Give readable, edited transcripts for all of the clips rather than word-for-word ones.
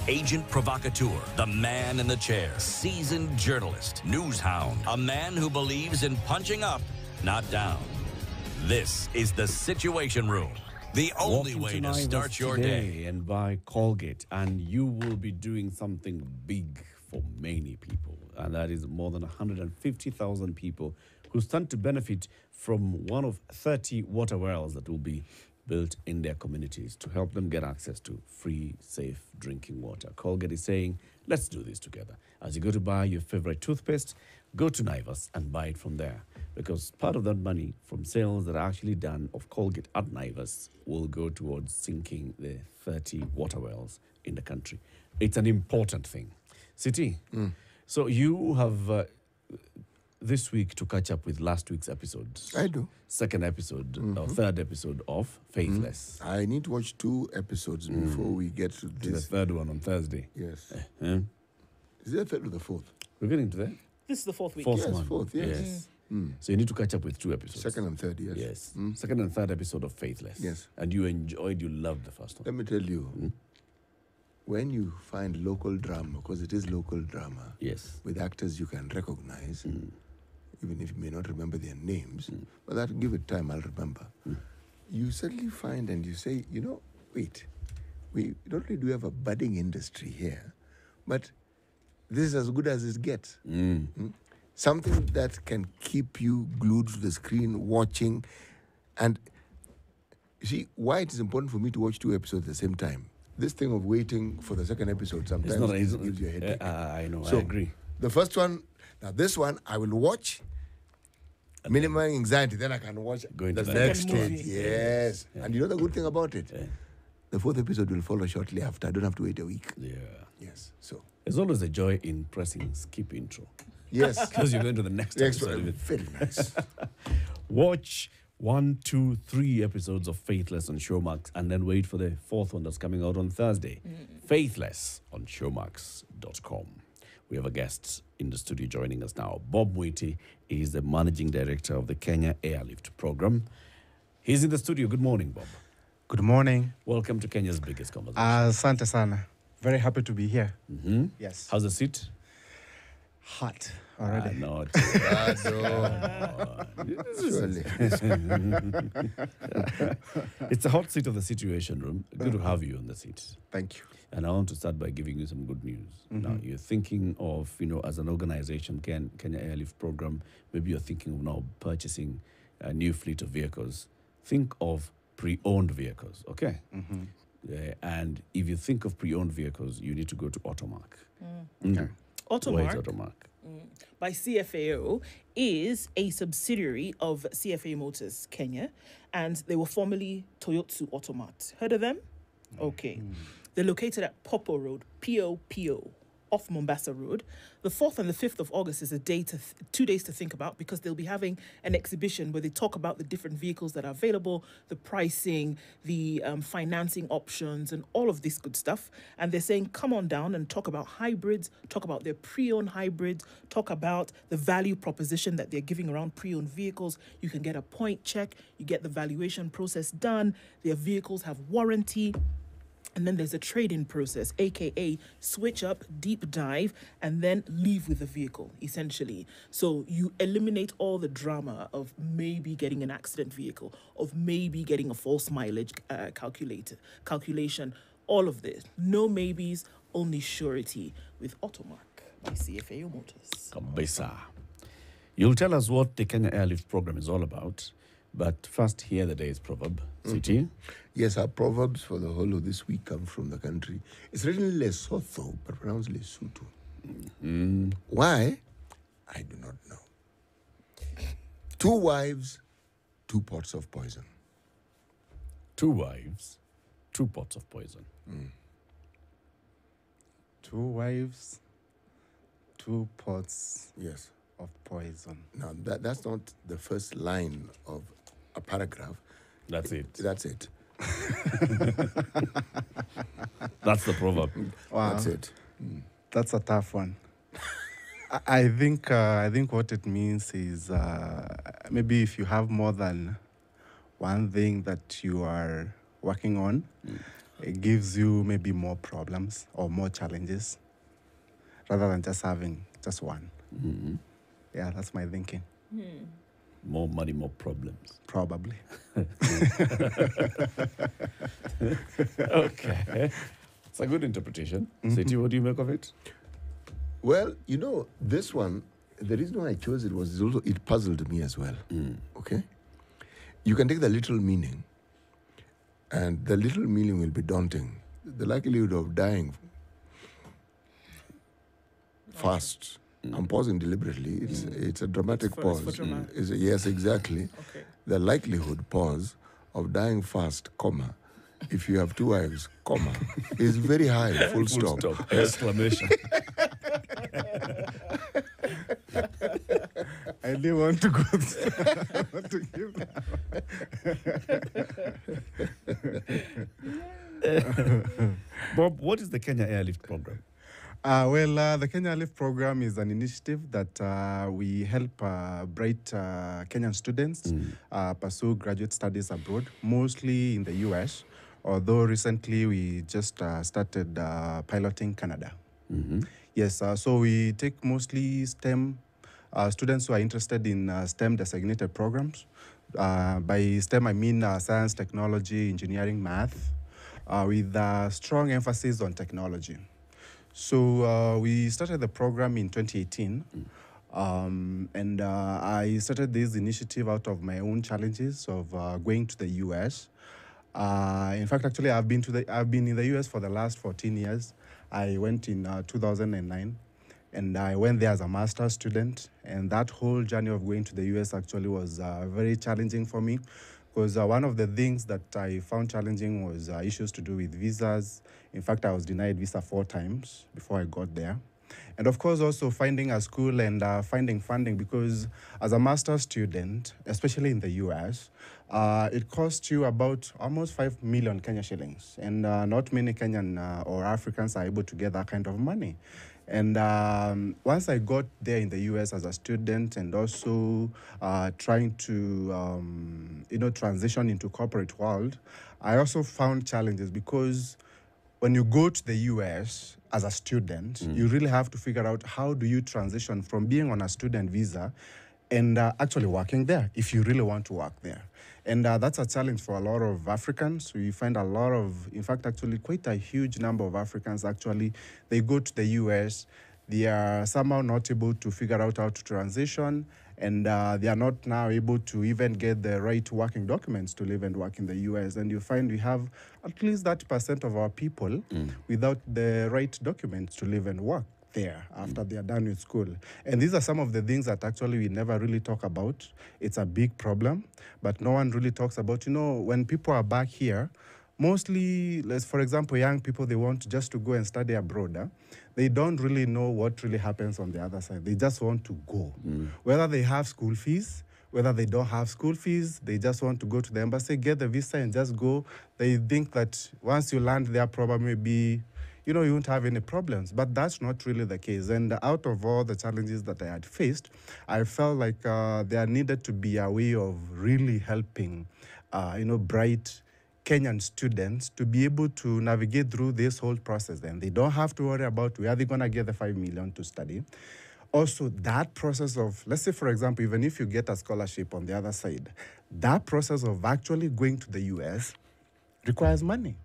Agent provocateur, the man in the chair, seasoned journalist, news hound, a man who believes in punching up, not down. This is the Situation Room. The only way to start your day. And buy Colgate, and you will be doing something big for many people. And that is more than 150,000 people who stand to benefit from one of 30 water wells that will be built in their communities to help them get access to free, safe drinking water. Colgate is saying, let's do this together. As you go to buy your favorite toothpaste, go to Naivas and buy it from there. Because part of that money from sales that are actually done of Colgate at Naivas will go towards sinking the 30 water wells in the country. It's an important thing. City, so you have this week to catch up with last week's episode. I do. Second episode, or third episode of Faithless. I need to watch 2 episodes before we get to To the this. third one on Thursday. Yes. Eh? Is it the third or the fourth? We're getting to that. This is the fourth week. Fourth Yes, one. fourth, yes. So you need to catch up with 2 episodes. Second and third, yes. Yes. Second and third episode of Faithless. Yes. And you loved the first one. Let me tell you, when you find local drama, because it is local drama, Yes. with actors you can recognize, even if you may not remember their names, but that give it time, I'll remember. You suddenly find and you say, wait, we not only do we have a budding industry here, but this is as good as it gets. Something that can keep you glued to the screen watching. And you see, why it is important for me to watch 2 episodes at the same time. This thing of waiting for the second episode sometimes gives you a headache. I know, So, I agree. The first one, now this one, I will watch, minimum anxiety, then I can watch Go into the the next next stage. movie. Yes. And you know the good thing about it? The 4th episode will follow shortly after. I don't have to wait a week. Yeah. Yes. So, There's always a joy in pressing skip intro. yes. Because you're going to the next Next episode. one, of it. very nice. Watch 1, 2, 3 episodes of Faithless on Showmax and then wait for the 4th one that's coming out on Thursday. Faithless on showmax.com. We have a guest in the studio joining us now. Bob Mwiti is the managing director of the Kenya Airlift program. He's in the studio. Good morning, Bob. Good morning. Welcome to Kenya's biggest conversation. Asante sana. Very happy to be here. Yes. How's the seat? Hot already. Not. Surely. It's a hot seat of the Situation Room. Good to have you on the seat. Thank you. And I want to start by giving you some good news. Now, you're thinking of, as an organization, Kenya Airlift program, maybe you're thinking of now purchasing a new fleet of vehicles. Think of pre-owned vehicles, okay? And if you think of pre-owned vehicles, you need to go to Automark. Where is Automark, Automark? by CFAO, is a subsidiary of CFA Motors Kenya, and they were formerly Toyotsu Automat. Heard of them? Okay. They're located at Popo Road, P-O-P-O, off Mombasa Road. The 4th and the 5th of August is a day 2 days to think about, because they'll be having an exhibition where they talk about the different vehicles that are available, the pricing, the financing options, and all of this good stuff. And they're saying, come on down and talk about hybrids, talk about their pre-owned hybrids, talk about the value proposition that they're giving around pre-owned vehicles. You can get a point check, you get the valuation process done, their vehicles have warranty. And then there's a trade-in process, aka switch up, deep dive, and then leave with the vehicle, essentially. So you eliminate all the drama of maybe getting an accident vehicle, of maybe getting a false mileage calculation, all of this. No maybes, only surety with Automark by CFAO Motors. Kabisa. You'll tell us what the Kenya Airlift program is all about. But first, hear the day's proverb. City? Yes, our proverbs for the whole of this week come from the country. It's written Lesotho, but pronounced Lesotho. Why? I do not know. 2 wives, 2 pots of poison. 2 wives, 2 pots of poison. 2 wives, 2 pots Yes. of poison. Now, that's not the first line of a paragraph. That's it. That's it. That's the proverb. Wow. That's it. That's a tough one. I think what it means is maybe if you have more than one thing that you are working on, it gives you maybe more problems or more challenges rather than just having just one. Yeah, that's my thinking. More money, more problems. Probably. Okay. It's a good interpretation. Seti, what do you make of it? Well, you know, this one, the reason why I chose it was also it puzzled me as well. Okay? You can take the literal meaning, and the literal meaning will be daunting. The likelihood of dying fast. I'm pausing deliberately. It's a dramatic pause. for drama. Yes, exactly. Okay. The likelihood, pause, of dying fast, comma, if you have 2 wives, comma, is very high, full stop. Exclamation. I didn't want to go to give that. Bob, what is the Kenya Airlift program? The Kenya Lift program is an initiative that we help bright Kenyan students pursue graduate studies abroad, mostly in the US, although recently we just started piloting Canada. Yes, so we take mostly STEM students who are interested in STEM designated programs. By STEM, I mean science, technology, engineering, math, with a strong emphasis on technology. So we started the program in 2018, and I started this initiative out of my own challenges of going to the US. In fact, actually, I've been in the US for the last 14 years. I went in 2009, and I went there as a master's student. And that whole journey of going to the US actually was very challenging for me, because one of the things that I found challenging was issues to do with visas. In fact, I was denied visa 4 times before I got there. And of course, also finding a school and finding funding, because as a master's student, especially in the US, it costs you about almost 5 million Kenya shillings. And not many Kenyan or Africans are able to get that kind of money. And once I got there in the US as a student and also trying to, transition into corporate world, I also found challenges, because when you go to the US as a student, you really have to figure out how do you transition from being on a student visa and actually working there if you really want to work there. And that's a challenge for a lot of Africans. We find a lot of, in fact, actually quite a huge number of Africans actually, they go to the US, they are somehow not able to figure out how to transition, and they are not now able to even get the right working documents to live and work in the US. And you find we have at least that % of our people without the right documents to live and work there after they are done with school. And these are some of the things that actually we never really talk about. It's a big problem, but no one really talks about, when people are back here, mostly, for example, young people, they want just to go and study abroad. They don't really know what really happens on the other side. They just want to go. Whether they have school fees, whether they don't have school fees, they just want to go to the embassy, get the visa and just go. They think that once you land there, probably you won't have any problems. But that's not really the case. And out of all the challenges that I had faced, I felt like there needed to be a way of really helping, bright Kenyan students to be able to navigate through this whole process. And they don't have to worry about where they're going to get the 5 million to study. Also, that process of, let's say, for example, even if you get a scholarship on the other side, that process of actually going to the US requires money.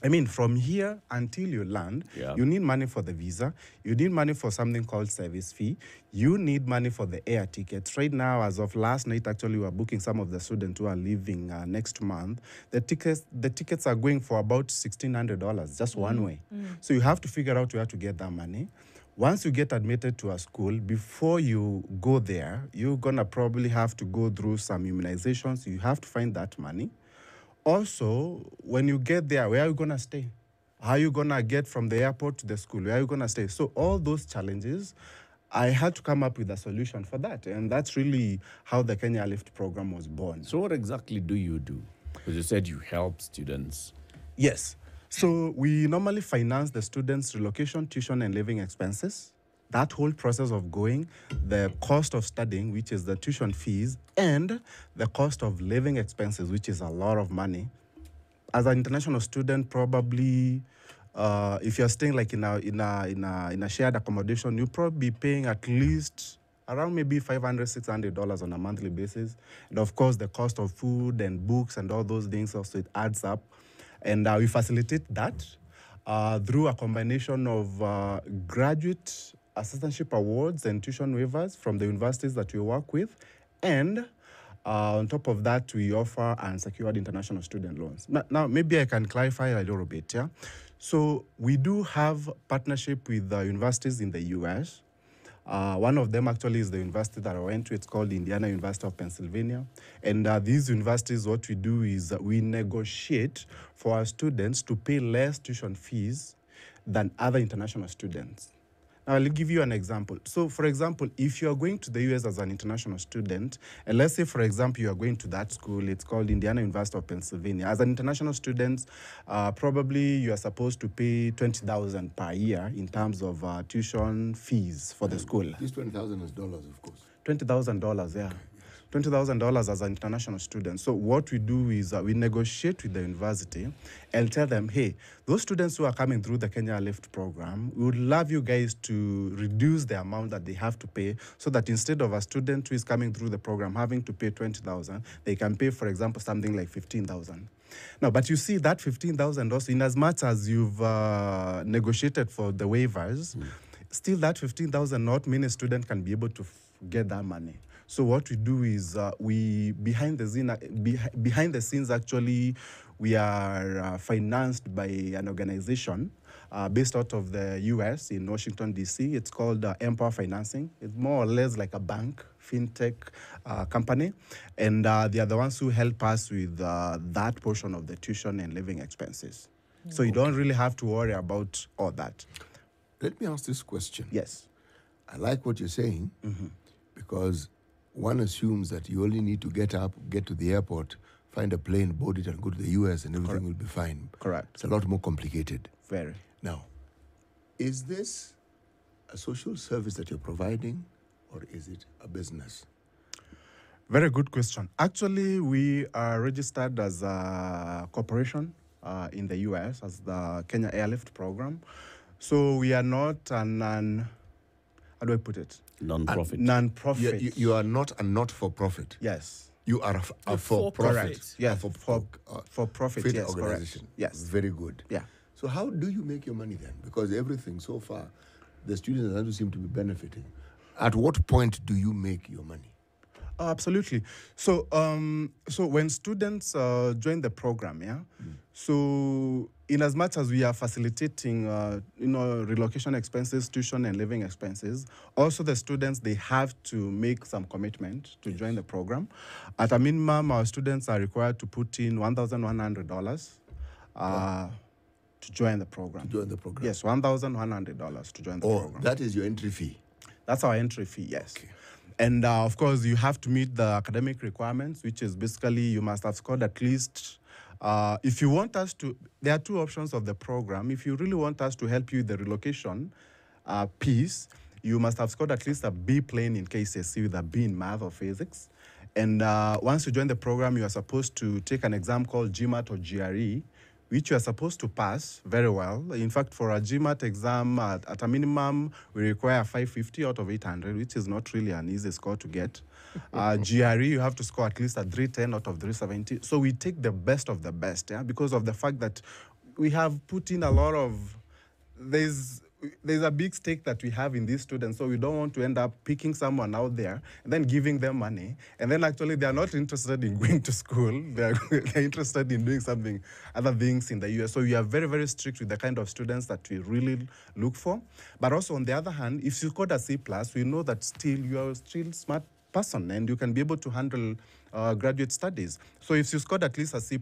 I mean, from here until you land, you need money for the visa. You need money for something called service fee. You need money for the air tickets. Right now, as of last night, actually, we are booking some of the students who are leaving next month. The tickets are going for about $1,600, just one way. So you have to figure out where to get that money. Once you get admitted to a school, before you go there, you're going to probably have to go through some immunizations. You have to find that money. Also, when you get there, where are you going to stay? How are you going to get from the airport to the school? Where are you going to stay? So all those challenges, I had to come up with a solution for that. And that's really how the Kenya Lift program was born. So what exactly do you do? Because you said you help students. Yes. So we normally finance the students' relocation, tuition, and living expenses. That whole process of going, the cost of studying, which is the tuition fees, and the cost of living expenses, which is a lot of money. as an international student, probably if you're staying like in a shared accommodation, you'll probably be paying at least around maybe $500-$600 on a monthly basis. And of course, the cost of food and books and all those things also, it adds up. And we facilitate that through a combination of graduate assistantship awards and tuition waivers from the universities that we work with. And on top of that, we offer unsecured international student loans. Now, maybe I can clarify a little bit, yeah? So we do have partnership with universities in the US. One of them actually is the university that I went to. It's called Indiana University of Pennsylvania. And these universities, what we do is we negotiate for our students to pay less tuition fees than other international students. Now, I'll give you an example. So, for example, if you are going to the US as an international student, and let's say, for example, you are going to that school, it's called Indiana University of Pennsylvania. As an international student, probably you are supposed to pay $20,000 per year in terms of tuition fees for the school. This $20,000 is dollars, of course. $20,000, yeah. $20,000 as an international student. So what we do is we negotiate with the university and tell them, hey, those students who are coming through the Kenya Lift program, we would love you guys to reduce the amount that they have to pay so that instead of a student who is coming through the program having to pay $20,000, they can pay, for example, something like $15,000. Now, but you see that $15,000 also, in as much as you've negotiated for the waivers, still that $15,000, not many students can be able to get that money. So what we do is we behind the scenes actually we are financed by an organization based out of the U.S. in Washington D.C. It's called Empower Financing. It's more or less like a bank, fintech company, and they are the ones who help us with that portion of the tuition and living expenses. So you don't really have to worry about all that. Let me ask this question. Yes, I like what you're saying because one assumes that you only need to get up, get to the airport, find a plane, board it, and go to the US, and everything will be fine. Correct. It's a lot more complicated. Very. Now, is this a social service that you're providing, or is it a business? Very good question. Actually, we are registered as a corporation in the US as the Kenya Airlift program. So we are not how do I put it? Non-profit. Non-profit. You are not a not-for-profit. Yes. You are a for-profit. Yes, for-profit yes, organization. Correct. Yes. Very good. Yeah. So how do you make your money then? Because everything so far, the students don't seem to be benefiting. At what point do you make your money? Absolutely. So, so when students join the program, yeah. So, in as much as we are facilitating, relocation expenses, tuition and living expenses, also the students they have to make some commitment to join the program. At a minimum, our students are required to put in $1,100 to join the program. To join the program. Yes, $1,100 to join the program. That is your entry fee. That's our entry fee. Yes. Okay. And of course, you have to meet the academic requirements, which is basically you must have scored at least, if you want us to, there are two options of the program. If you really want us to help you with the relocation piece, you must have scored at least a B plane in KCSE with a B in math or physics. And once you join the program, you are supposed to take an exam called GMAT or GRE, which you are supposed to pass very well. In fact, for a GMAT exam, at a minimum, we require 550 out of 800, which is not really an easy score to get. GRE, you have to score at least a 310 out of 370. So we take the best of the best, yeah, because of the fact that we have put in a lot of, there's a big stake that we have in these students, so we don't want to end up picking someone out there and then giving them money, and then actually they are not interested in going to school. They're interested in doing something, other things in the US. So we are very, very strict with the kind of students that we really look for. But also on the other hand, if you scored a C+, we know that still you are still smart person and you can be able to handle graduate studies. So if you scored at least a C+,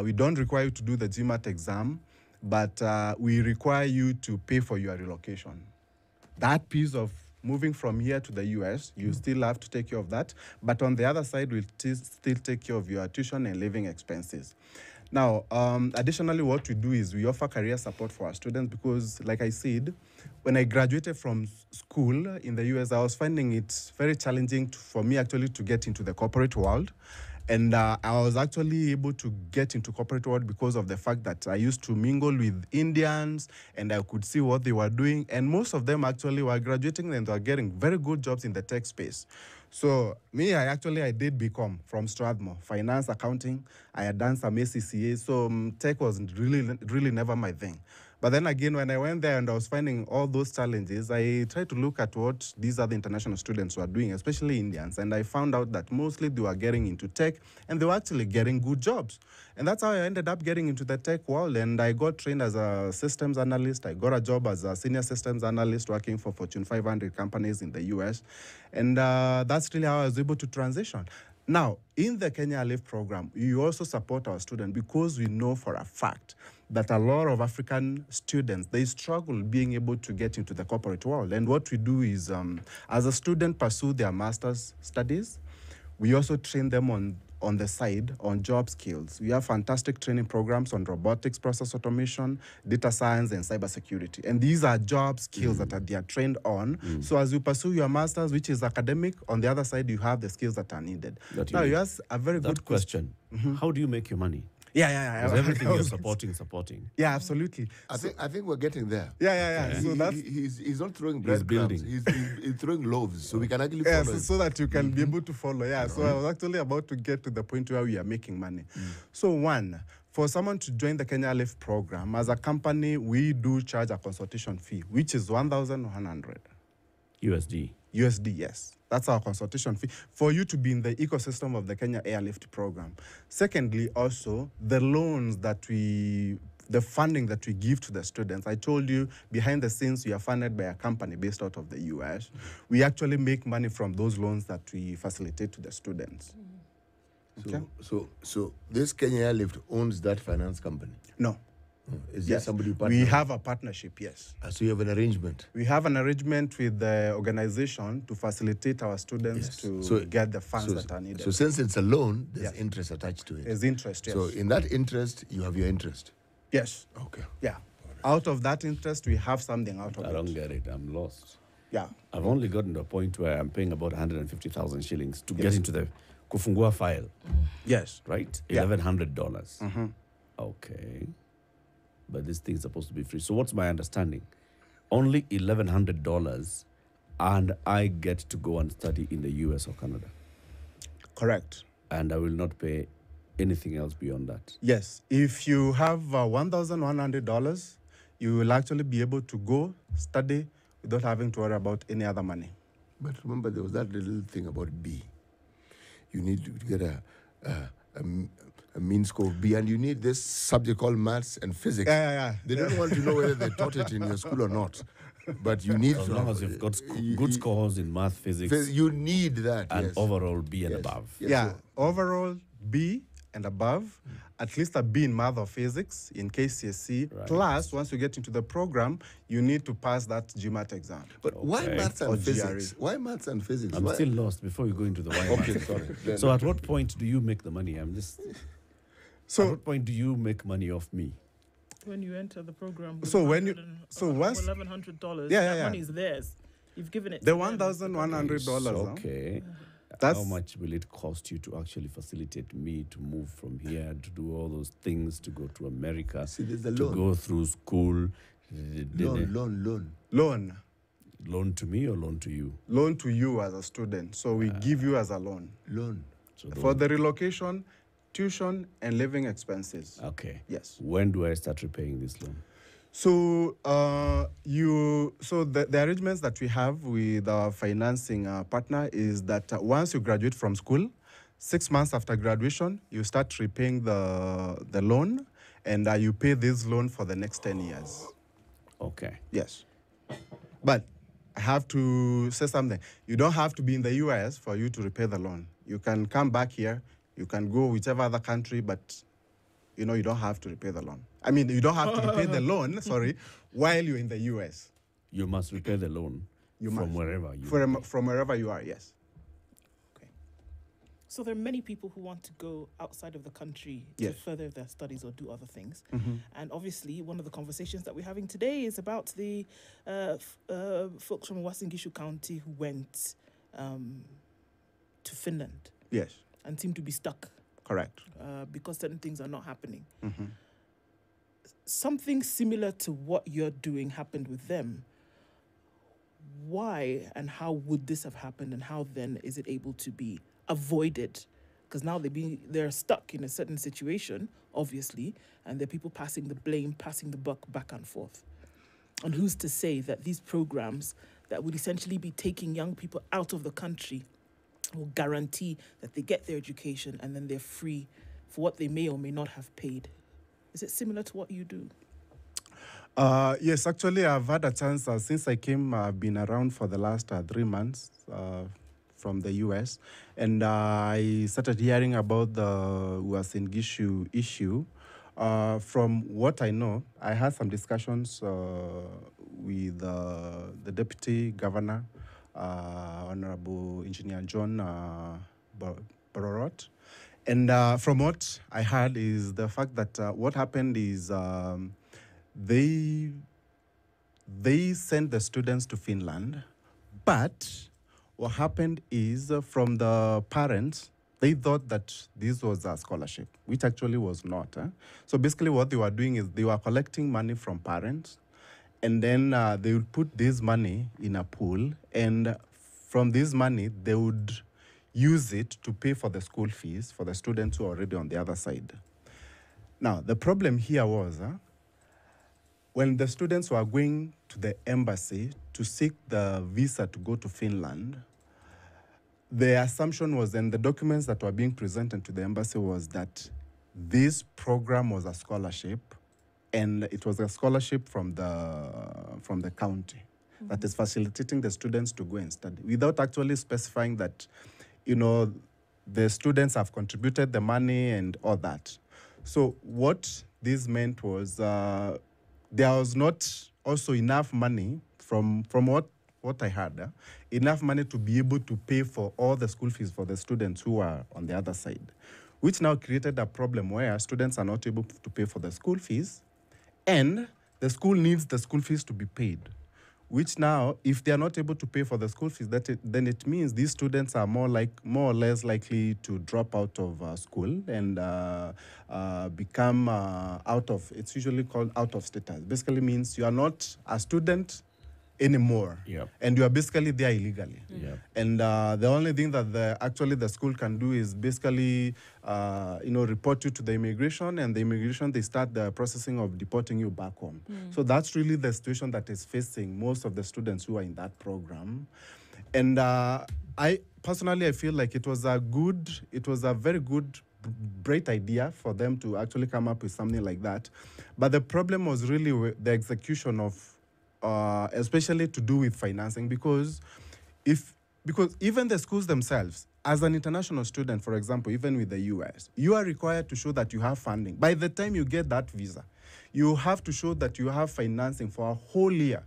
we don't require you to do the GMAT exam, but we require you to pay for your relocation. That piece of moving from here to the US, you still have to take care of that. But on the other side, we'll still take care of your tuition and living expenses. Now, additionally, what we do is we offer career support for our students because, like I said, when I graduated from school in the US, I was finding it very challenging for me actually to get into the corporate world. And I was actually able to get into corporate world because of the fact that I used to mingle with Indians and I could see what they were doing. And most of them actually were graduating and were getting very good jobs in the tech space. So me, I did BCom from Strathmore, finance, accounting. I had done some ACCA, so tech was really never my thing. But then again, when I went there and I was finding all those challenges, I tried to look at what these other international students were doing, especially Indians, and I found out that mostly they were getting into tech and they were actually getting good jobs. And that's how I ended up getting into the tech world, and I got trained as a systems analyst. I got a job as a senior systems analyst working for Fortune 500 companies in the US. And that's really how I was able to transition. Now, in the Kenya Lift program, we also support our students because we know for a fact that a lot of African students, they struggle being able to get into the corporate world. And what we do is, as a student pursue their master's studies, we also train them on the side on job skills. We have fantastic training programs on robotics, process automation, data science, and cybersecurity. And these are job skills that they are trained on. So as you pursue your master's, which is academic, on the other side, you have the skills that are needed. Now, you ask a very good question. How do you make your money? Yeah. Because everything you're supporting. Yeah, absolutely. I think we're getting there. Yeah. So that's he's not throwing breadcrumbs. He's throwing loaves, so we can actually follow. So that you can be able to follow. Yeah. So I was actually about to get to the point where we are making money. So one, for someone to join the Kenya Lift program, as a company, we do charge a consultation fee, which is 1,100 USD. USD, yes. That's our consultation fee for you to be in the ecosystem of the Kenya Airlift program. Secondly, also, the funding that we give to the students. I told you, behind the scenes, we are funded by a company based out of the US. We actually make money from those loans that we facilitate to the students. Okay? So this Kenya Airlift owns that finance company? No. Is there somebody you partner We with? have a partnership, yes. So you have an arrangement? We have an arrangement with the organization to facilitate our students to get the funds that are needed. So since it's a loan, there's interest attached to it. There's interest, yes. So in that interest, you have your interest? Yes. Okay. Yeah. Out of that interest, we have something out of it. I don't get it. I'm lost. Yeah. I've only gotten to a point where I'm paying about 150,000 shillings to get into the kufungua file. Yes. Right? Yeah. $1,100. Okay. But this thing is supposed to be free. So what's my understanding? Only $1,100 and I get to go and study in the US or Canada. Correct. And I will not pay anything else beyond that. Yes. If you have $1,100, you will actually be able to go study without having to worry about any other money. But remember, there was that little thing about B. You need to get a mean score of B, and you need this subject called maths and physics. Yeah. They don't want to know whether they taught it in your school or not. But you need as long as you've got good scores in math, physics. You need that. And overall B and above. Yes, yeah, overall B and above, at least a B in math or physics in KCSE. Right. Plus, once you get into the program, you need to pass that GMAT exam. But why maths Or and physics? GRE. Why maths and physics? I'm still lost before you go into the why. Okay, sorry. So at what point do you make the money? At what point do you make money off me? When you enter the program, So when you- so once- $1,100, Yeah, that yeah. money is theirs. You've given it. The to them. $1,100. Okay. That's How much will it cost you to actually facilitate me to move from here, to do all those things, to go to America, See, there's the to loan. go through school? Loan. Loan to me or loan to you? loan to you as a student. So we give you as a loan. So For the relocation, tuition, and living expenses. okay. Yes. When do I start repaying this loan? So the arrangements that we have with our financing partner is that once you graduate from school, 6 months after graduation, you start repaying the loan, and you pay this loan for the next 10 years. Okay. Yes. But I have to say something. You don't have to be in the US for you to repay the loan. You can come back here. You can go whichever other country, but you don't have to repay the loan. I mean, you don't have to repay the loan, while you're in the US. You must repay the loan from wherever you From wherever you are, yes. Okay. So there are many people who want to go outside of the country to Yes. further their studies or do other things. And obviously, one of the conversations that we're having today is about the folks from Uasin Gishu County who went to Finland Yes. and seem to be stuck Correct. Because certain things are not happening. Something similar to what you're doing happened with them. Why and how would this have happened, and how then is it able to be avoided? Because now they're stuck in a certain situation, obviously, and there are people passing the blame, passing the buck back and forth. And who's to say that these programs that would essentially be taking young people out of the country will guarantee that they get their education and then they're free for what they may or may not have paid? Is it similar to what you do? Yes, actually, I've had a chance since I came. I've been around for the last 3 months from the US, and I started hearing about the Uasin Gishu issue. From what I know, I had some discussions with the Deputy Governor, Honorable Engineer John Bororot. And from what I heard is the fact that what happened is they sent the students to Finland, but what happened is from the parents, they thought that this was a scholarship, which actually was not. So basically what they were doing is they were collecting money from parents, and then they would put this money in a pool, and from this money, they would use it to pay for the school fees for the students who are already on the other side. Now, the problem here was, when the students were going to the embassy to seek the visa to go to Finland, the assumption was, and the documents that were being presented to the embassy was that this program was a scholarship, and it was a scholarship from the county that is facilitating the students to go and study, without actually specifying that, you know, the students have contributed the money and all that. So what this meant was there was not also enough money from what I heard, enough money to be able to pay for all the school fees for the students who are on the other side, which now created a problem where students are not able to pay for the school fees, and the school needs the school fees to be paid, which now, if they are not able to pay for the school fees, then it means these students are more or less likely to drop out of school and become it's usually called out of status. Basically means you are not a student anymore, and you are basically there illegally. And the only thing that the school can do is basically report you to the immigration, and the immigration, they start the processing of deporting you back home. So that's really the situation that is facing most of the students who are in that program. And I feel like it was a very good, great idea for them to actually come up with something like that. But the problem was really the execution of especially to do with financing, because even the schools themselves, as an international student, for example, even with the US, you are required to show that you have funding. By the time you get that visa, you have to show that you have financing for a whole year,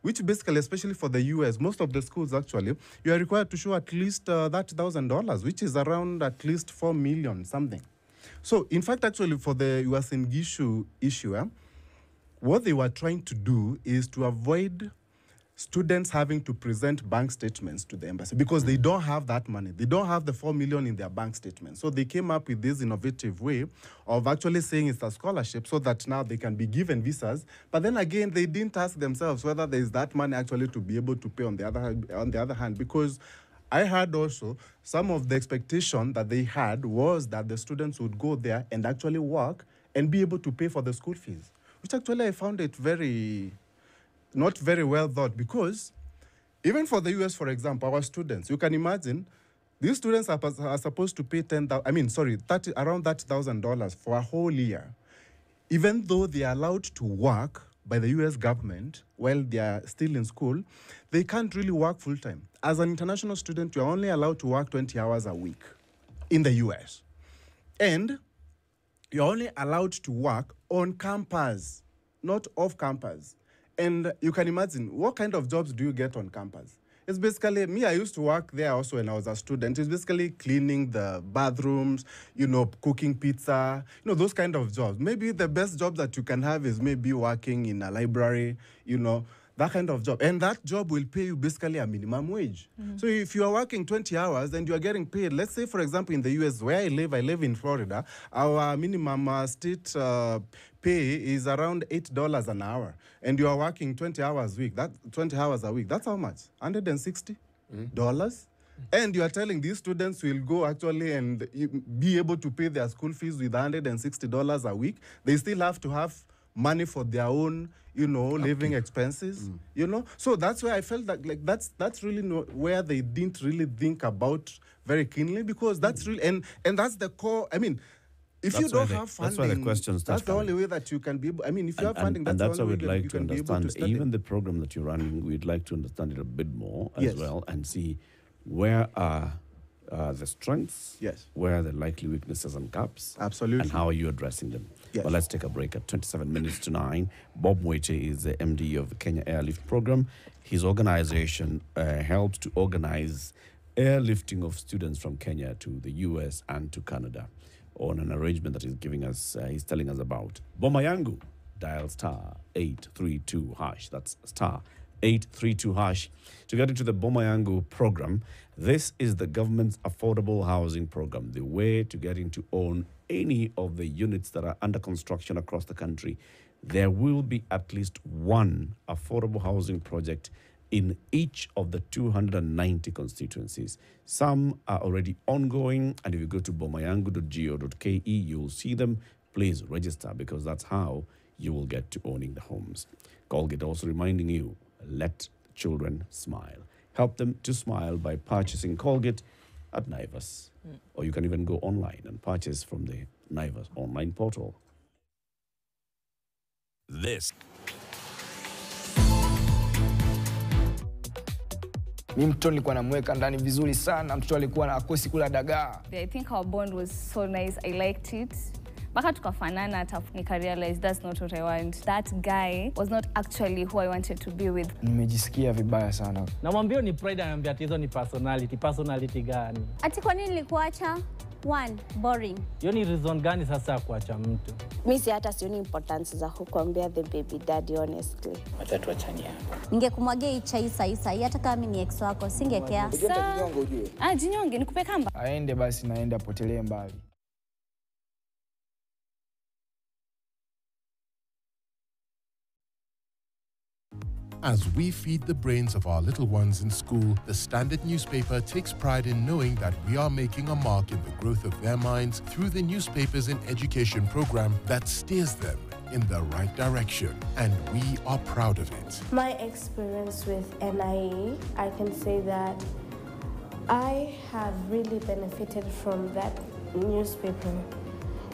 which basically, especially for the US, most of the schools actually, you are required to show at least that $1,000, which is around at least 4 million something. So in fact, actually, for the Uasin Gishu issue, what they were trying to do is to avoid students having to present bank statements to the embassy, because they don't have that money. They don't have the 4 million in their bank statement. So they came up with this innovative way of actually saying it's a scholarship, so that now they can be given visas. But then again, they didn't ask themselves whether there is that money actually to be able to pay on the other hand, because I heard also some of the expectation that they had was that the students would go there and actually work and be able to pay for the school fees, which actually I found it not very well thought, because even for the US, for example, our students, you can imagine, these students are supposed to pay around $30,000 for a whole year, even though they are allowed to work by the US government while they are still in school. They can't really work full time. As an international student, you're only allowed to work 20 hours a week in the US. And you're only allowed to work on campus, not off campus. And you can imagine, what kind of jobs do you get on campus? It's basically, I used to work there also when I was a student. It's basically cleaning the bathrooms, cooking pizza, those kind of jobs. Maybe the best job that you can have is maybe working in a library, that kind of job. And that job will pay you basically a minimum wage. So if you are working 20 hours and you are getting paid, let's say, for example, in the US where I live in Florida, our minimum state pay is around $8 an hour. And you are working 20 hours a week. That 20 hours a week, that's how much? $160? And you are telling these students will go actually and be able to pay their school fees with $160 a week. They still have to have money for their own, living expenses, So that's where I felt that that's really where they didn't really think about very keenly, because that's really, and that's the core, I mean, if you don't have funding, that's why the questions that's the only way that you can be able, I mean, if you have funding, that's the only way that you can be able to study. Even the program that you're running, we'd like to understand it a bit more as well, and see where are the strengths, where are the likely weaknesses and gaps, absolutely, and how are you addressing them. Yes. But let's take a break at 27 minutes to 9. Bob Mwiti is the MD of the Kenya Airlift program. His organization helps to organize airlifting of students from Kenya to the US and to Canada on an arrangement that he's telling us about. Boma Yangu, dial star 832 hash. That's star 832 hash to get into the Boma Yangu program. This is the government's affordable housing program, the way to get into own any of the units that are under construction across the country. There will be at least one affordable housing project in each of the 290 constituencies. Some are already ongoing, and if you go to bomayangu.go.ke, you'll see them. Please register, because that's how you will get to owning the homes. Colgate also reminding you, let children smile. Help them to smile by purchasing Colgate at Naivas. Or you can even go online and purchase from the Naivas online portal. This. Mimi mtoto nilikuwa namweka ndani vizuri sana, mtoto alikuwa akosi kula dagaa. I think our bond was so nice. I liked it. Baka tukafanana hata nika realize that's not what I want. That guy was not actually who I wanted to be with. Nimejisikia vibaya sana. Namwambia ni pride, ananiambia hizo ni personality gani? Ati kwa nini nilikuacha? One, boring. Hiyo ni reason gani sasa kuacha mtu? Mimi hata sioni importance za kukuambia the baby daddy honestly. Acha tuachane hapo. Ningekumwagia hii chai sahi hata kama mimi ni ex wako singekea. Jinyonge nikupe kamba. Aende basi, naenda potelee mbali. As we feed the brains of our little ones in school, the Standard newspaper takes pride in knowing that we are making a mark in the growth of their minds through the newspapers in education program that steers them in the right direction, and we are proud of it. My experience with NIE, I can say that I have really benefited from that newspaper.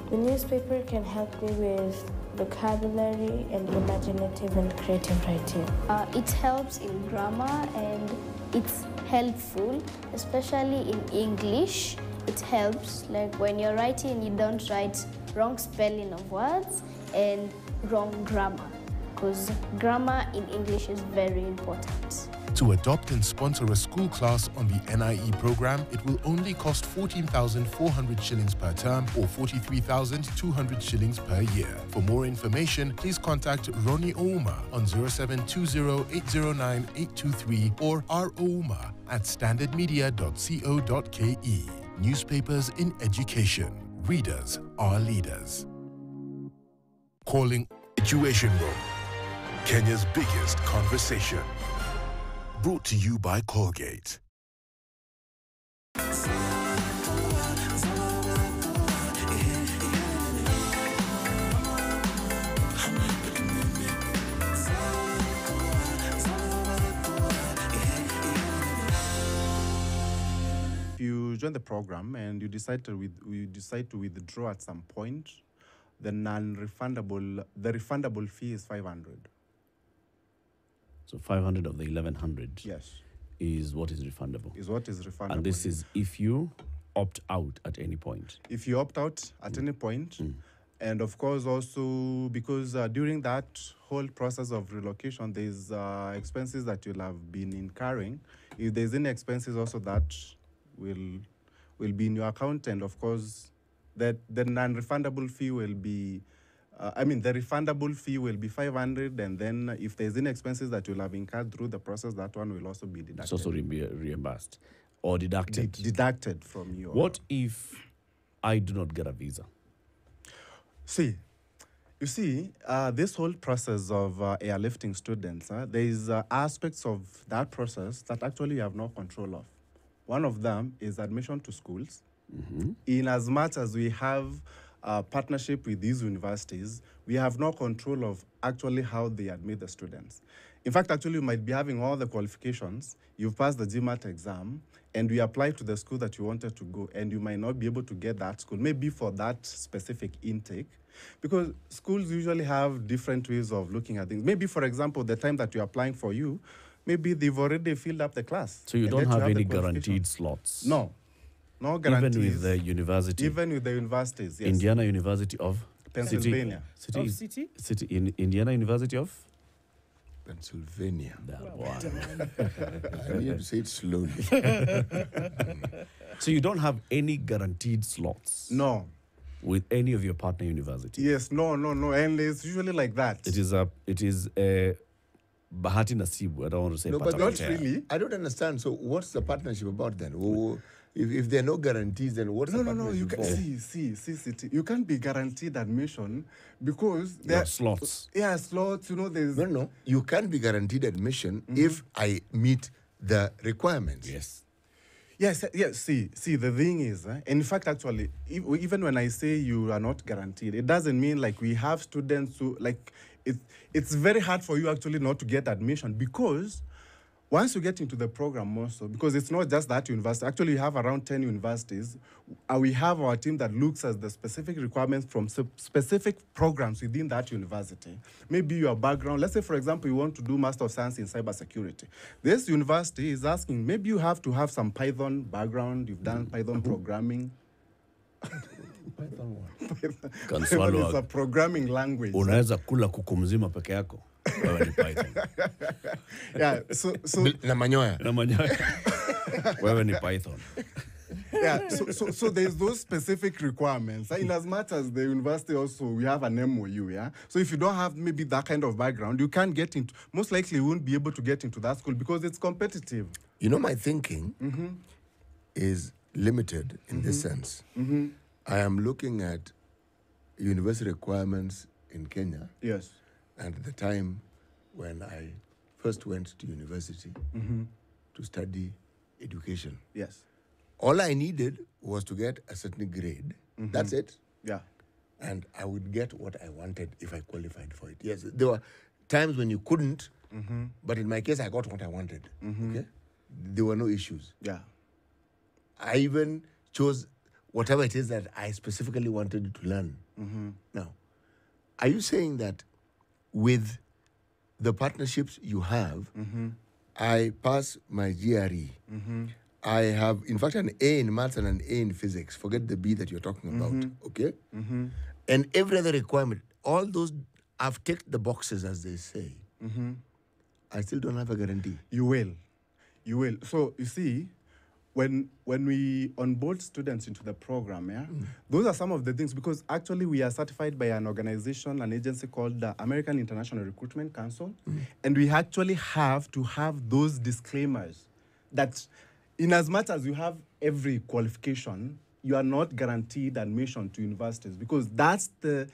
The newspaper can help me with vocabulary and imaginative and creative writing. It helps in grammar and it's helpful, especially in English. It helps, like when you're writing, you don't write wrong spelling of words and wrong grammar, because grammar in English is very important. To adopt and sponsor a school class on the NIE program, it will only cost 14,400 shillings per term or 43,200 shillings per year. For more information, please contact Ronnie Ouma on 0720-809-823 or rouma at standardmedia.co.ke. Newspapers in education. Readers are leaders. Calling Situation Room, Kenya's biggest conversation. Brought to you by Colgate. If you join the program and you decide to withdraw at some point, the refundable fee is 500. So 500 of the 1,100 yes, is what is refundable. Is what is refundable. And this is if you opt out at any point. If you opt out at any point, and of course also because during that whole process of relocation, there's expenses that you'll have been incurring. If there's any expenses also that will be in your account, and of course that the non-refundable fee will be I mean, the refundable fee will be 500, and then if there's any expenses that you'll have incurred through the process, that one will also be deducted. It's also reimbursed or deducted. Deducted from you. What if I do not get a visa? You see, this whole process of airlifting students, there is aspects of that process that actually you have no control of. One of them is admission to schools. In as much as we have partnership with these universities, we have no control of actually how they admit the students. In fact, actually, you might be having all the qualifications, you've passed the GMAT exam, and we apply to the school that you wanted to go, and you might not be able to get that school, maybe for that specific intake, because schools usually have different ways of looking at things. Maybe, for example, the time that you're applying for you, maybe they've already filled up the class. So you don't have any guaranteed slots? No. No guarantees. Even with the university? Even with the universities, yes. Indiana University of? Pennsylvania. City in Indiana University of? Pennsylvania. Wow. I need to say it slowly. So you don't have any guaranteed slots? No. With any of your partner universities? Yes, no. And it's usually like that. It is a bahati nasibu. I don't want to say no, but not really. I don't understand. So what's the partnership about then? If there are no guarantees, then what's the partnership you can see, you can't be guaranteed admission because there are slots. Yeah, slots. There's no. You can't be guaranteed admission if I meet the requirements. Yes. See, the thing is, in fact, actually, even when I say you are not guaranteed, it doesn't mean like we have students who it's very hard for you actually not to get admission, because once you get into the program also, because it's not just that university, actually you have around 10 universities, we have our team that looks at the specific requirements from specific programs within that university. Maybe your background, let's say for example, you want to do Master of Science in Cybersecurity. This university is asking, maybe you have to have some Python background, you've done Python programming. Python what? Python is a programming language. Unaweza kula kuku mzima peke yako. Wewe ni Python. Yeah, so na manyoya. Wewe ni Python. Yeah, so there's those specific requirements. In as much as the university also, we have an MOU, yeah? So if you don't have maybe that kind of background, you can't get into, most likely you won't be able to get into that school because it's competitive. My thinking is limited in this sense. I am looking at university requirements in Kenya. Yes. And at the time when I first went to university to study education. Yes. All I needed was to get a certain grade. That's it. Yeah. And I would get what I wanted if I qualified for it. Yes, there were times when you couldn't, but in my case, I got what I wanted. Okay? There were no issues. Yeah. I even chose whatever it is that I specifically wanted to learn. Now, are you saying that with the partnerships you have, I pass my GRE, I have, in fact, an A in maths and an A in physics. Forget the B that you're talking about, okay? And every other requirement, all those, I've ticked the boxes, as they say. I still don't have a guarantee. You will. So, you see, when we onboard students into the program, those are some of the things, because actually we are certified by an organization, an agency called the American International Recruitment Council, and we actually have to have those disclaimers that in as much as you have every qualification, you are not guaranteed admission to universities, because that's the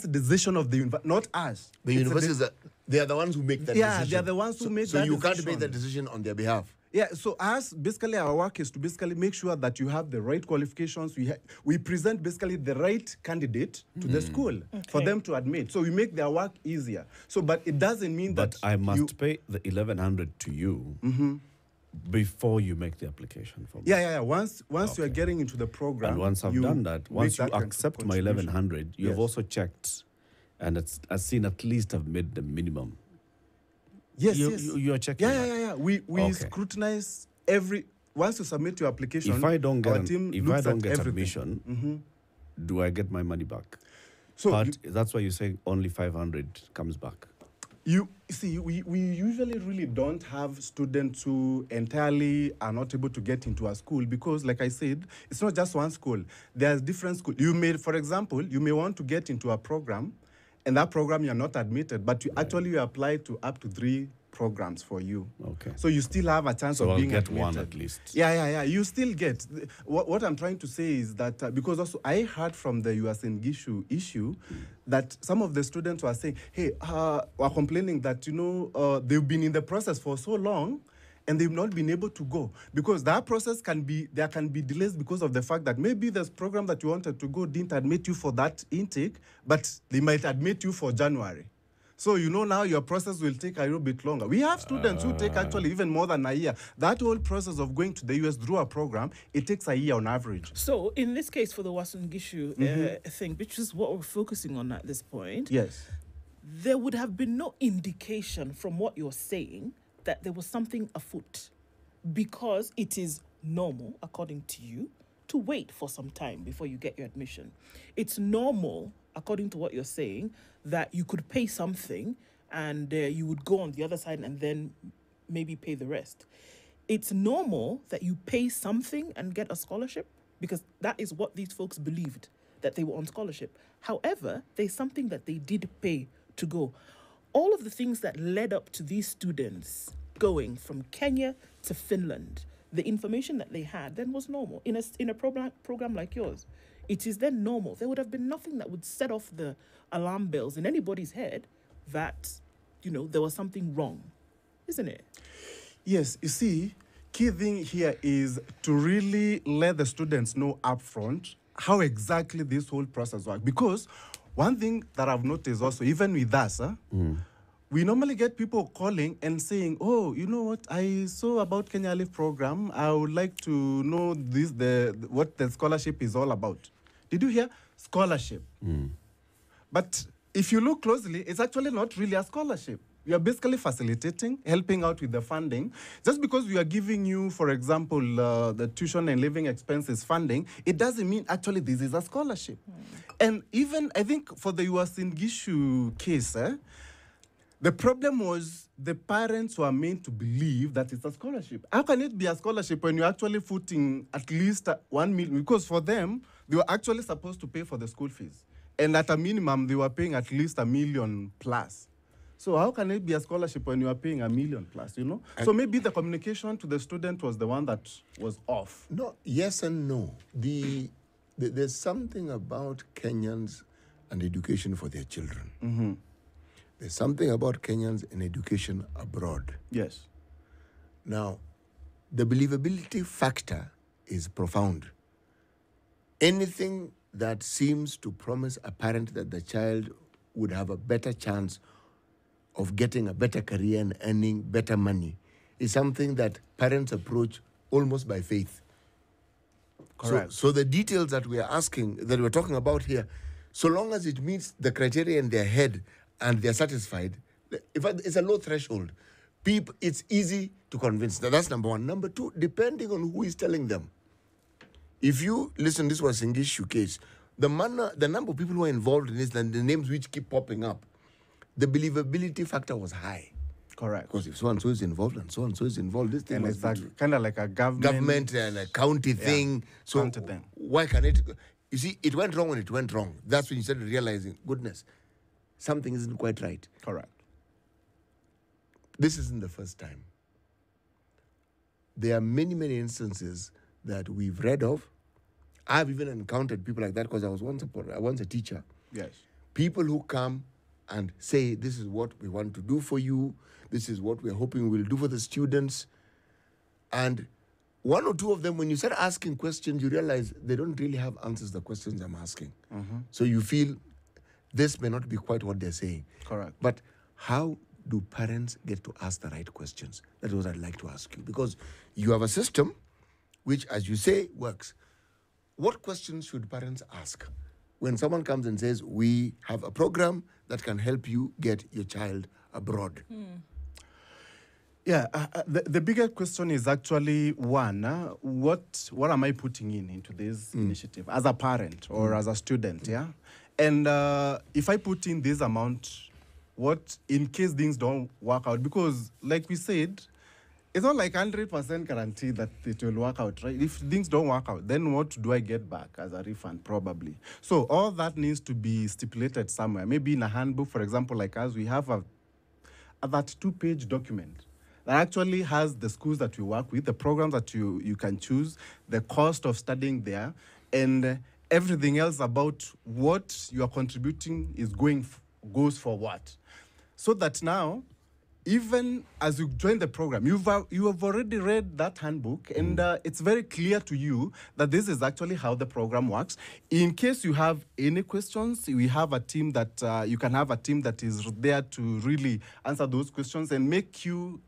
decision of the university, not us. The universities, they are the ones who make that decision. Yeah, they are the ones who make that decision. So you can't make that decision on their behalf. Yeah, so basically our work is to basically make sure that you have the right qualifications. We present basically the right candidate to the school for them to admit. So we make their work easier. So, but it doesn't mean that I must pay the 1,100 to you before you make the application for me. Yeah. Once you are getting into the program, and once I've done that, once you accept my 1,100, you have also checked, and I've seen at least I've made the minimum. Yes, you are checking. Yeah. We scrutinize once you submit your application. If I don't get admission, do I get my money back? So that's why you say only 500 comes back. You see, we usually really don't have students who entirely are not able to get into a school, because, like I said, it's not just one school. There's different schools. For example, you may want to get into a program, and that program you're not admitted, but you actually apply to up to 3 programs for you. Okay. So you still have a chance So of I'll being get admitted. one at least. Yeah. You still get. What I'm trying to say is that because also I heard from the Uasin Gishu issue that some of the students were saying, hey, were complaining that, they've been in the process for so long and they've not been able to go because that process there can be delays because of the fact that maybe this program that you wanted to go didn't admit you for that intake, but they might admit you for January. So, now your process will take a little bit longer. We have students who take actually even more than a year. That whole process of going to the US through a program, it takes a year on average. So, in this case for the Uasin Gishu thing, which is what we're focusing on at this point, yes, there would have been no indication from what you're saying that there was something afoot, because it is normal, according to you, to wait for some time before you get your admission. It's normal, according to what you're saying, that you could pay something and you would go on the other side and then maybe pay the rest. It's normal that you pay something and get a scholarship, because that is what these folks believed, that they were on scholarship. However, there's something that they did pay to go. All of the things that led up to these students going from Kenya to Finland, the information that they had then was normal. In a program like yours, it is then normal. There would have been nothing that would set off the alarm bells in anybody's head that, there was something wrong, isn't it? Yes, you see, key thing here is to really let the students know upfront how exactly this whole process works. Because one thing that I've noticed also, even with us, we normally get people calling and saying, oh, you know what, I saw about Kenya Airlift program. I would like to know what the scholarship is all about. Did you hear? Scholarship. But if you look closely, it's actually not really a scholarship. We are basically facilitating, helping out with the funding. Just because we are giving you, for example, the tuition and living expenses funding, it doesn't mean actually this is a scholarship. And even, I think, for the Uasin Gishu case, the problem was the parents were meant to believe that it's a scholarship. How can it be a scholarship when you're actually footing at least 1 million? Because for them, they were actually supposed to pay for the school fees. And at a minimum, they were paying at least $1 million plus. So how can it be a scholarship when you are paying $1 million plus, So maybe the communication to the student was the one that was off. No, yes and no. There's something about Kenyans and education for their children. There's something about Kenyans and education abroad. Yes. Now, the believability factor is profound. Anything that seems to promise a parent that the child would have a better chance of getting a better career and earning better money is something that parents approach almost by faith. Correct. So the details that we're talking about here, so long as it meets the criteria in their head and they're satisfied, in fact, it's a low threshold. People, it's easy to convince. That's number one. Number two, depending on who is telling them. If you listen, this was Uasin Gishu case, the number of people who are involved in this and the names which keep popping up, the believability factor was high. Correct. Because if so-and-so is involved and so-and-so is involved, this thing is kind of like a government and a county thing. So why can it... You see, it went wrong when it went wrong. That's when you started realizing, goodness, something isn't quite right. Correct. This isn't the first time. There are many, many instances that we've read of. I've even encountered people like that because I was once a teacher. Yes. People who come and say, this is what we want to do for you. This is what we're hoping we'll do for the students. And one or two of them, when you start asking questions, you realize they don't really have answers to the questions I'm asking. So you feel this may not be quite what they're saying. Correct. But how do parents get to ask the right questions? That is what I'd like to ask you. Because you have a system which, as you say, works. What questions should parents ask when someone comes and says, we have a program that can help you get your child abroad? Yeah, the bigger question is actually one, what am I putting into this initiative as a parent or as a student, yeah? And if I put in this amount, what in case things don't work out? Because like we said, It's not like 100% guarantee that it will work out, right? If things don't work out, then what do I get back as a refund? Probably. So all that needs to be stipulated somewhere. Maybe in a handbook, for example, like us, we have that 2-page document that actually has the schools that we work with, the programs that you can choose, the cost of studying there, and everything else about what you are contributing goes for what. So that now, even as you join the program, you have already read that handbook, and it's very clear to you that this is actually how the program works. In case you have any questions, we have a team that you can have a team that is there to really answer those questions and make you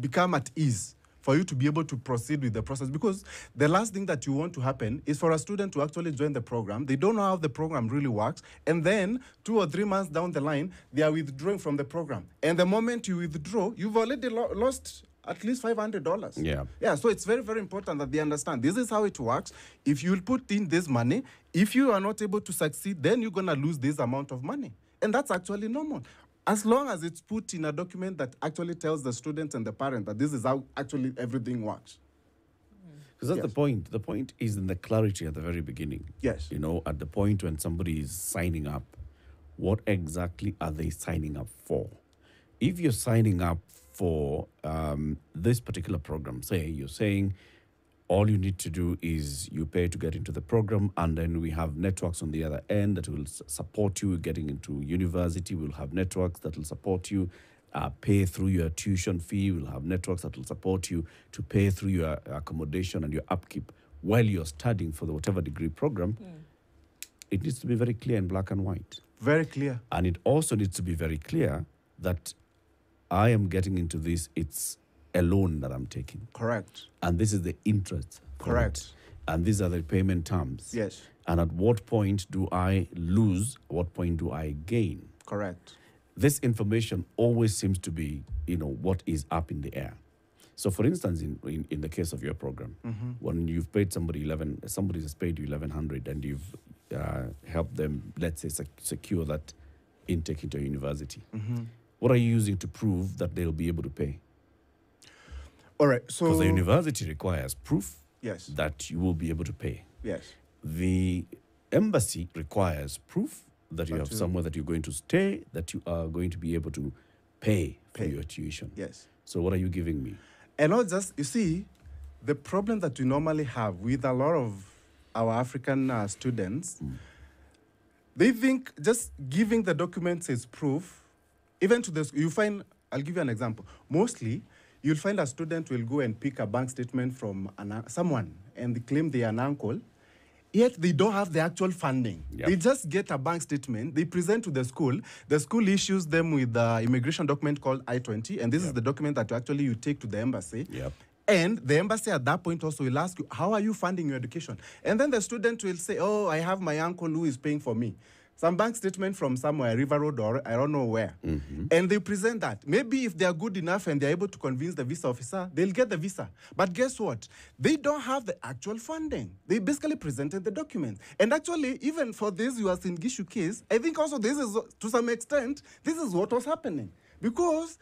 become at ease for you to be able to proceed with the process. Because the last thing that you want to happen is for a student to actually join the program. They don't know how the program really works. And then 2 or 3 months down the line, they are withdrawing from the program. And the moment you withdraw, you've already lost at least $500. Yeah, so it's very, very important that they understand this is how it works. If you put in this money, if you are not able to succeed, then you're going to lose this amount of money. And that's actually normal. As long as it's put in a document that actually tells the students and the parent that this is how actually everything works. Because that's the point. The point is in the clarity at the very beginning. Yes. You know, at the point when somebody is signing up, what exactly are they signing up for? If you're signing up for this particular program, say you're saying all you need to do is you pay to get into the program, and then we have networks on the other end that will support you getting into university. We'll have networks that will support you pay through your tuition fee. We'll have networks that will support you to pay through your accommodation and your upkeep while you're studying for the whatever degree program. It needs to be very clear in black and white. Very clear. And it also needs to be very clear that I am getting into this, it's a loan that I'm taking. Correct. And this is the interest. Correct. And these are the payment terms. Yes. And at what point do I lose? At what point do I gain? Correct. This information always seems to be, what is up in the air. So, for instance, in the case of your program, when you've paid somebody has paid you 1,100, and you've helped them, let's say, secure that intake into a university. What are you using to prove that they'll be able to pay? All right, so... Because the university requires proof yes. that you will be able to pay. Yes. The embassy requires proof that you have somewhere that you're going to stay, that you are going to be able to pay for your tuition. Yes. So what are you giving me? And not just, you see, the problem that we normally have with a lot of our African students, they think just giving the documents is proof. Even to the, you find, I'll give you an example. Mostly, you'll find a student will go and pick a bank statement from someone and they claim they are an uncle, yet they don't have the actual funding. Yep. They just get a bank statement, they present to the school issues them with the immigration document called I-20, and this is the document that actually you take to the embassy. Yep. And the embassy at that point also will ask you, how are you funding your education? And then the student will say, oh, I have my uncle who is paying for me. Some bank statement from somewhere, River Road or I don't know where. And they present that. Maybe if they are good enough and they're able to convince the visa officer, they'll get the visa. But guess what? They don't have the actual funding. They basically presented the document. And actually, even for this Uasin Gishu case, I think also this is, to some extent, this is what was happening. Because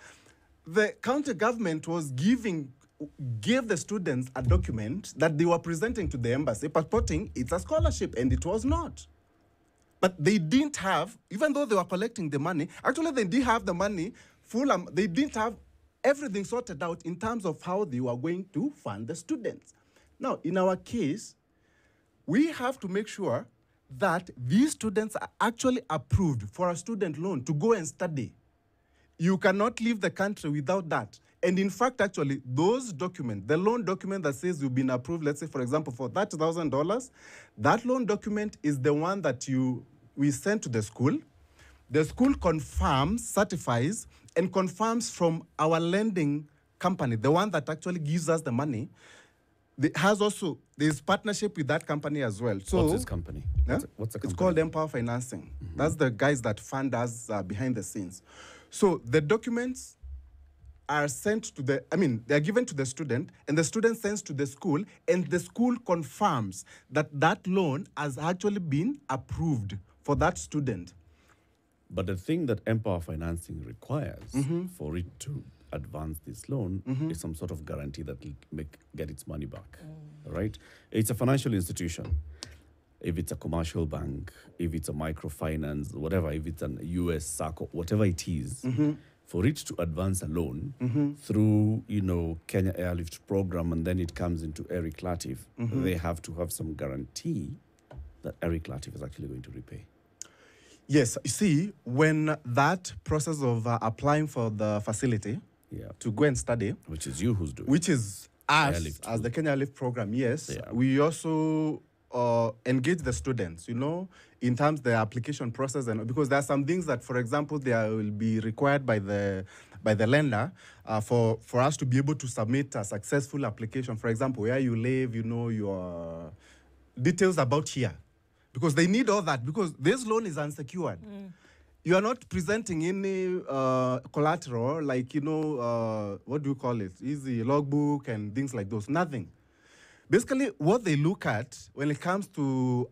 the county government was gave the students a document that they were presenting to the embassy, purporting it's a scholarship, and it was not. But they didn't have, even though they were collecting the money, actually they didn't have the money full. They didn't have everything sorted out in terms of how they were going to fund the students. Now, in our case, we have to make sure that these students are actually approved for a student loan to go and study. You cannot leave the country without that. And in fact, actually, those documents, the loan document that says you've been approved, let's say, for example, for $30,000, that loan document is the one that we send to the school. The school confirms, certifies, and confirms from our lending company, the one that actually gives us the money. There's partnership with that company as well. So, what's this company? What's the company? It's called Empower Financing. That's the guys that fund us behind the scenes. So the documents are sent to they're given to the student, and the student sends to the school, and the school confirms that that loan has actually been approved for that student. But the thing that Empower Financing requires for it to advance this loan is some sort of guarantee that will get its money back, right? It's a financial institution. If it's a commercial bank, if it's a microfinance, whatever, if it's an US SACCO, whatever it is, for it to advance a loan through, Kenya Airlift program, and then it comes into Airlift, they have to have some guarantee that Airlift is actually going to repay. Yes, you see, when that process of applying for the facility to go and study, which is you who's doing, which is us Airlift as the Kenya Airlift program, yes, we also engage the students, in terms of the application process, and because there are some things that, for example, there will be required by the lender for us to be able to submit a successful application. For example, where you live, your details about here. Because they need all that, because this loan is unsecured. You are not presenting any collateral, like, what do you call it? Easy logbook and things like those. Nothing. Basically, what they look at when it comes to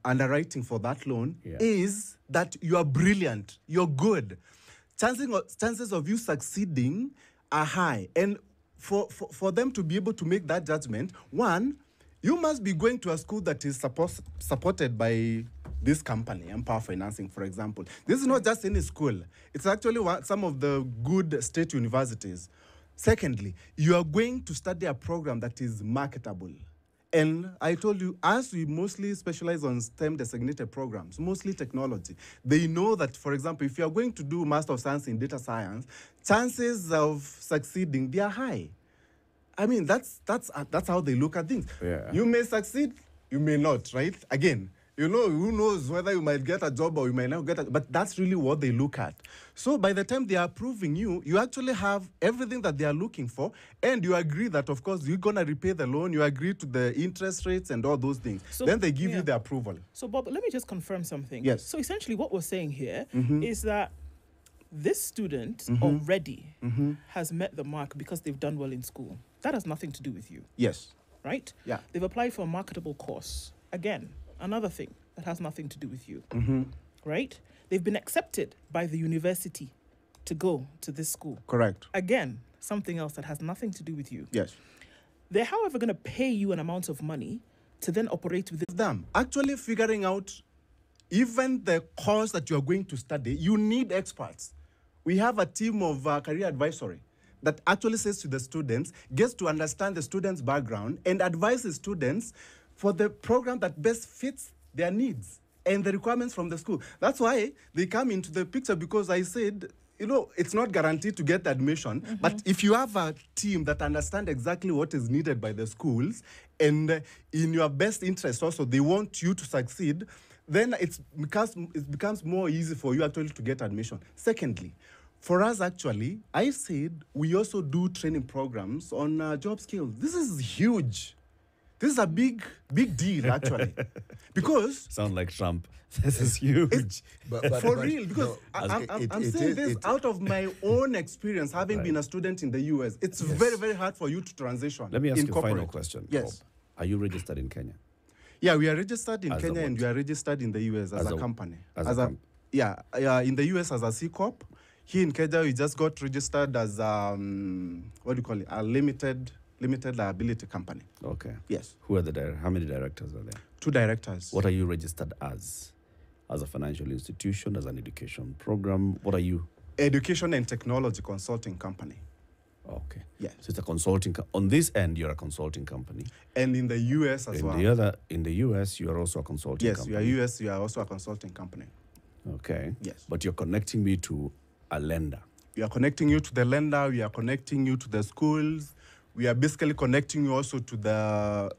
underwriting for that loan is that you are brilliant, you're good. Chances of you succeeding are high. And for them to be able to make that judgment, one, you must be going to a school that is supported by this company, Empower Financing, for example. This is not just any school. It's actually some of the good state universities. Secondly, you are going to study a program that is marketable. And I told you, as we mostly specialize on STEM designated programs, mostly technology, they know that, for example, if you are going to do Master of Science in Data Science, chances of succeeding, they are high. I mean, that's how they look at things. You may succeed, you may not, right? Again, who knows whether you might get a job or you might not get a job, but that's really what they look at. So by the time they are approving you, you actually have everything that they are looking for, and you agree that, of course, you're going to repay the loan, you agree to the interest rates and all those things. So, then they give you the approval. So, Bob, let me just confirm something. Yes. So essentially what we're saying here is that this student already has met the mark because they've done well in school. That has nothing to do with you. Yes. Right? Yeah. They've applied for a marketable course. Again, another thing that has nothing to do with you. Right? They've been accepted by the university to go to this school. Correct. Again, something else that has nothing to do with you. Yes. They're, however, going to pay you an amount of money to then operate with them. Actually figuring out even the course that you're going to study, you need experts. We have a team of career advisory that actually says to the students, gets to understand the students' background and advises students for the program that best fits their needs and the requirements from the school. That's why they come into the picture, because I said, it's not guaranteed to get admission, but if you have a team that understands exactly what is needed by the schools, and in your best interest also, they want you to succeed, then it becomes more easy for you actually to get admission. Secondly, for us, actually, I said we also do training programs on job skills. This is huge. This is a big deal, actually. Because... Sound like Trump. This is huge. For real, because I'm saying this out of my own experience, having been a student in the US. It's very, very hard for you to transition. Let me ask you a final question. Yes. Bob. Are you registered in Kenya? Yeah, we are registered in Kenya, and we are registered in the US as a company. In the US as a C Corp. Here in Kenya, we just got registered as a limited liability company. Okay. Yes. Who are how many directors are there? 2 directors. What are you registered as? As a financial institution, as an education program? What are you? Education and technology consulting company. Okay. Yes. So it's a consulting. On this end, you're a consulting company. And in the US as well. In the US, you are also a consulting company. Yes, you are also a consulting company. Okay. Yes. But you're connecting me to a lender. We are connecting you to the lender. We are connecting you to the schools. We are basically connecting you also to the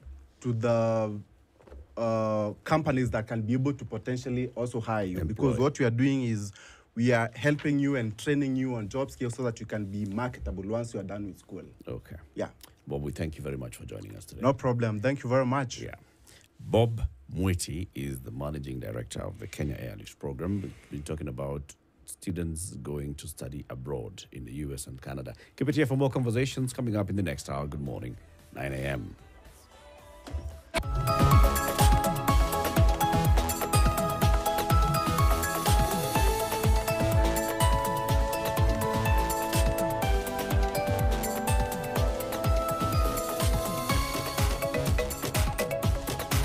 companies that can be able to potentially also hire you. Because what we are doing is we are helping you and training you on job skills so that you can be marketable once you are done with school. Okay. Yeah. Bob, we thank you very much for joining us today. No problem. Thank you very much. Yeah. Bob Mwiti is the managing director of the Kenya Airlift program. We've been talking about students going to study abroad in the US and Canada. Keep it here for more conversations coming up in the next hour. Good morning, 9 a.m.